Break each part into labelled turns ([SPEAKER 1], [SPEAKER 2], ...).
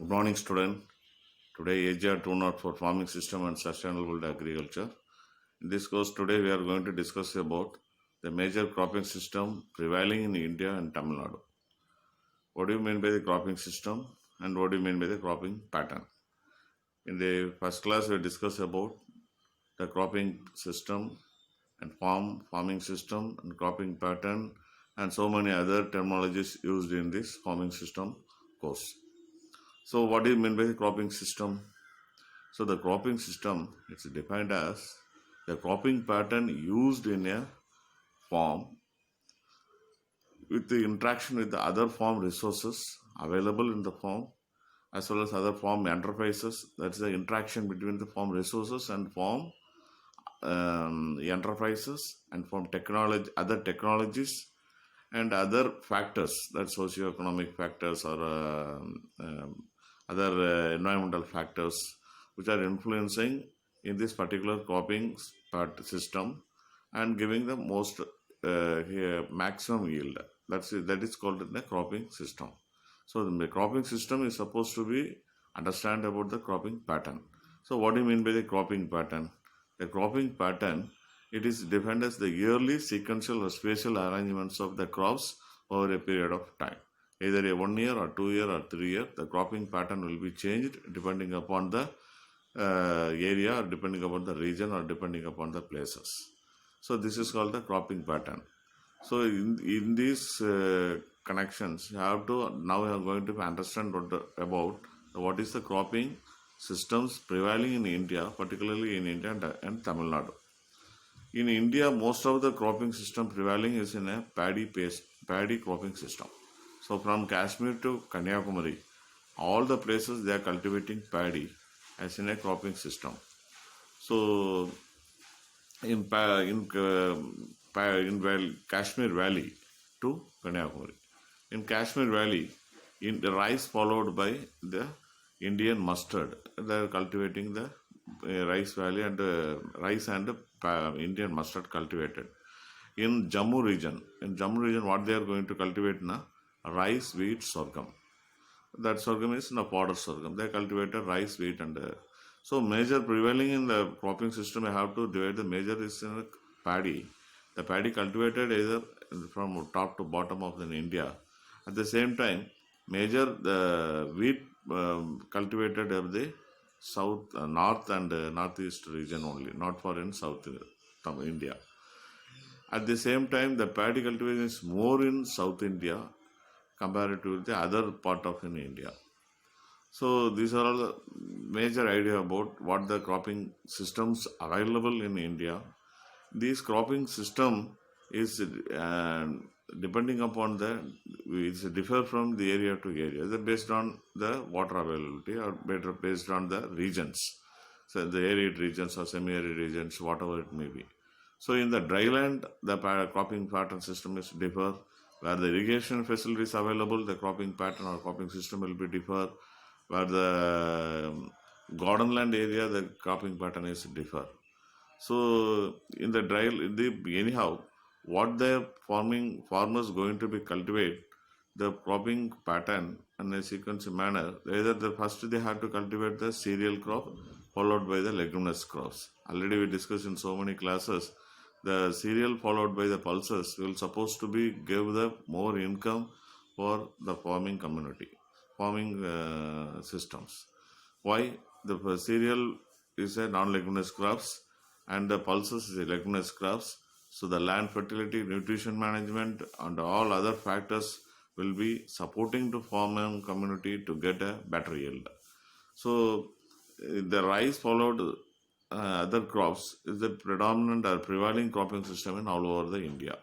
[SPEAKER 1] Good morning, student. Today, AGR 204 for Farming System and Sustainable Agriculture. In this course, today we are going to discuss about the major cropping system prevailing in India and Tamil Nadu. What do you mean by the cropping system and what do you mean by the cropping pattern? In the first class, we discussed about the cropping system and farming system and cropping pattern and so many other terminologies used in this farming system course. So, what do you mean by the cropping system? So the cropping system is defined as the cropping pattern used in a farm with the interaction with the other farm resources available in the farm as well as other farm enterprises. That's the interaction between the farm resources and farm enterprises and farm technology, other technologies and other factors, that's socio-economic factors or other environmental factors which are influencing in this particular cropping system and giving the most maximum yield. That is called the cropping system. So the cropping system is supposed to be understand about the cropping pattern. So what do you mean by the cropping pattern? The cropping pattern, it is defined as the yearly sequential or spatial arrangements of the crops over a period of time. Either a 1 year or 2 year or 3 year, the cropping pattern will be changed depending upon the area or depending upon the region or depending upon the places. So this is called the cropping pattern. So in these connections, you have to now you are going to understand about what is the cropping systems prevailing in India, particularly in India and Tamil Nadu. In India, most of the cropping system prevailing is in a paddy cropping system. So from Kashmir to Kanyakumari, all the places they are cultivating paddy as in a cropping system. So in Kashmir Valley to Kanyakumari. In Kashmir Valley, in the rice followed by the Indian mustard. They are cultivating the rice valley and rice and Indian mustard cultivated. In Jammu region, what they are going to cultivate na rice, wheat, sorghum. That sorghum is fodder sorghum. They cultivated rice, wheat, and so major prevailing in the cropping system. I have to divide the major is in paddy. The paddy cultivated either from top to bottom of India. At the same time, major the wheat cultivated of the south, north and northeast region only, not for in south India. At the same time, the paddy cultivation is more in South India compared to the other part of in India. So these are all the major idea about what the cropping systems available in India. This cropping system is depending upon it's differ from the area to area. They're based on the water availability or better based on the regions. So the arid regions or semi-arid regions, whatever it may be. So in the dry land, the cropping pattern system is differ. Where the irrigation facilities available, the cropping pattern or cropping system will be differ. Where the garden land area, the cropping pattern is differ. So in the dry, anyhow, what the farmers going to be cultivate, the cropping pattern in a sequence manner, either the first they have to cultivate the cereal crop followed by the leguminous crops. Already we discussed in so many classes, the cereal followed by the pulses will supposed to be give the more income for the farming community, farming systems. Why? The cereal is a non-leguminous crops and the pulses is a leguminous crops. So the land fertility, nutrition management and all other factors will be supporting to farming community to get a better yield. So the rice followed other crops is the predominant or prevailing cropping system in all over the India.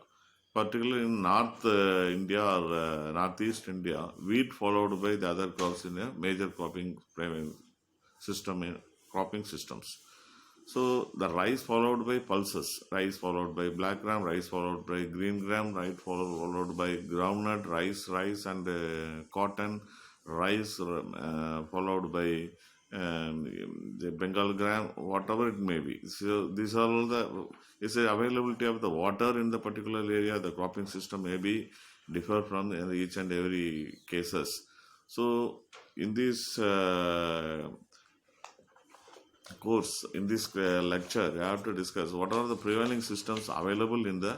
[SPEAKER 1] Particularly in North India or Northeast India, wheat followed by the other crops in a major cropping system in cropping systems. So the rice followed by pulses, rice followed by black gram, rice followed by green gram, rice followed by groundnut, rice and cotton, rice followed by the Bengal gram, whatever it may be. So these are all it's the availability of the water in the particular area. The cropping system may be differ from each and every cases. So in this course, in this lecture, I have to discuss what are the prevailing systems available in the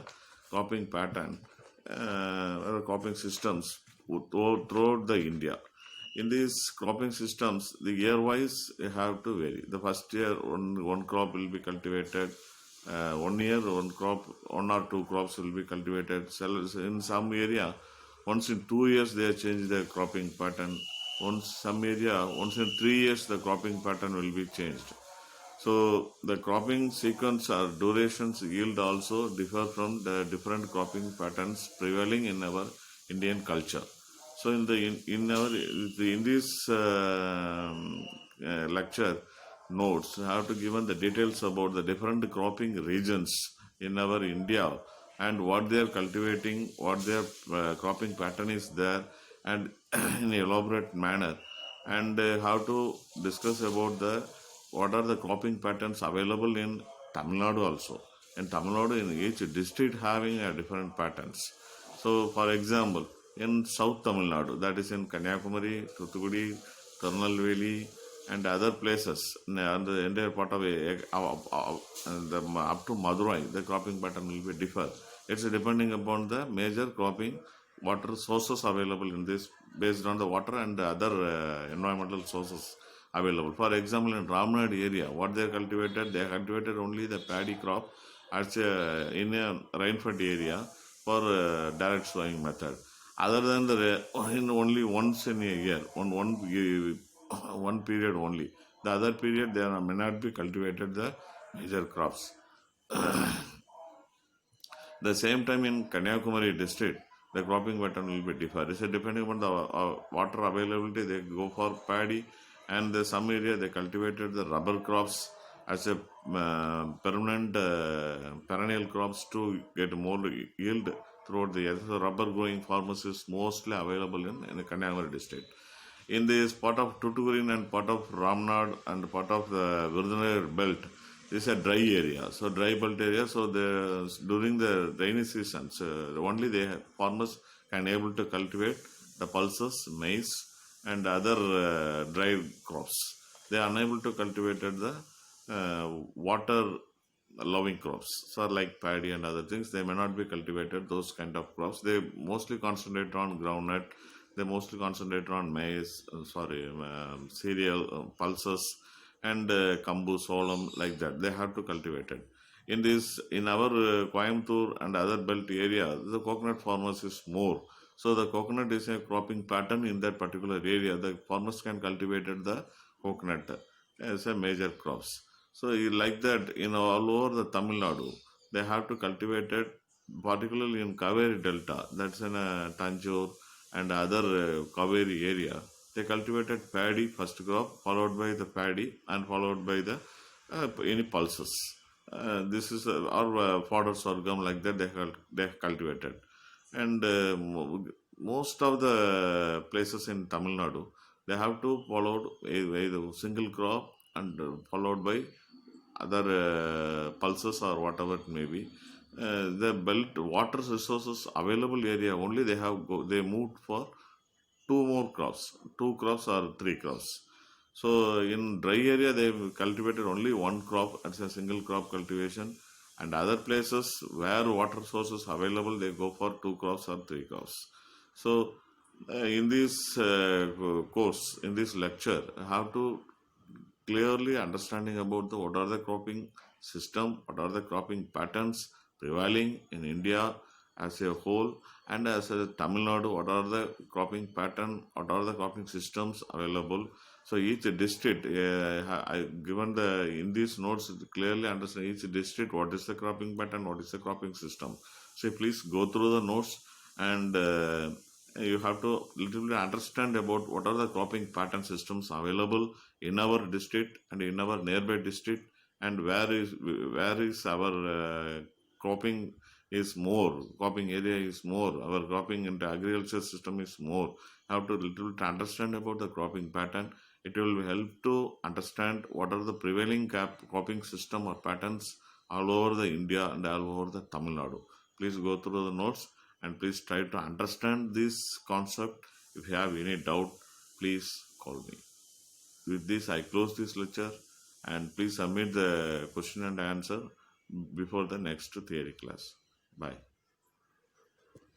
[SPEAKER 1] cropping pattern, cropping systems throughout the India. In these cropping systems, the year-wise you have to vary. The first year, one crop will be cultivated. 1 year, one crop, 1 or 2 crops will be cultivated. In some area, once in 2 years they change their cropping pattern. Once in 3 years the cropping pattern will be changed. So the cropping sequence or durations yield also differ from the different cropping patterns prevailing in our Indian culture. So in this lecture notes, I have to given the details about the different cropping regions in our India and what they are cultivating, what their cropping pattern is there, and in elaborate manner, and how to discuss about the what are the cropping patterns available in Tamil Nadu also. In Tamil Nadu, in each district having a different patterns. So, for example, in South Tamil Nadu, that is in Kanyakumari, Thuthukudi, Tirunelveli, and other places, and the entire part of up to Madurai, the cropping pattern will be differ. It's depending upon the major cropping water sources available in this, based on the water and the other environmental sources available. For example, in Ramnad area, what they cultivated, they cultivated only the paddy crop as in a rainfed area for direct sowing method. Other than the in only once in a year, one period only. The other period they may not be cultivated the major crops. The same time in Kanyakumari district, the cropping pattern will be different. So depending on the water availability, they go for paddy, and some area they cultivated the rubber crops as a permanent perennial crops to get more yield throughout the year. So rubber growing farmers is mostly available in the Kanyakumari district. In this part of Tutukurin and part of Ramnad and part of the Virudhunagar belt, this is a dry area. So dry belt area. So during the rainy seasons, only farmers can able to cultivate the pulses, maize, and other dry crops. They are unable to cultivate the water loving crops. So like paddy and other things, they may not be cultivated, those kind of crops. They mostly concentrate on groundnut. They mostly concentrate on maize, cereal, pulses, and kambu, solam, like that. They have to cultivate it. In our Coimbatore and other belt area, the coconut farmers is more. So the coconut is a cropping pattern in that particular area. The farmers can cultivate the coconut as a major crops. So like that, in all over the Tamil Nadu, they have to cultivate it, particularly in Kaveri Delta. That's in Tanjore and other Kaveri area. They cultivated paddy first crop, followed by the paddy, and followed by the any pulses. This is our fodder sorghum, like that they cultivated. And most of the places in Tamil Nadu, they have to follow a single crop and followed by other pulses or whatever it may be. The belt water resources available area only they moved for two crops or three crops. So in dry area they cultivated only one crop as a single crop cultivation, and other places where water sources available they go for two crops or three crops. So in this course, in this lecture, I have to clearly understanding about what are the cropping system, what are the cropping patterns prevailing in India as a whole, and as a Tamil Nadu, what are the cropping pattern, what are the cropping systems available. So each district, I given in these notes clearly understand each district what is the cropping pattern, what is the cropping system. So please go through the notes, and you have to little bit understand about what are the cropping pattern systems available in our district and in our nearby district, and where is our cropping is more, cropping area is more, our cropping into agriculture system is more. Have to little bit understand about the cropping pattern. It will help to understand what are the prevailing cropping system or patterns all over the India and all over the Tamil Nadu. Please go through the notes and please try to understand this concept. If you have any doubt, please call me. With this, I close this lecture, and please submit the question and answer before the next theory class. Bye.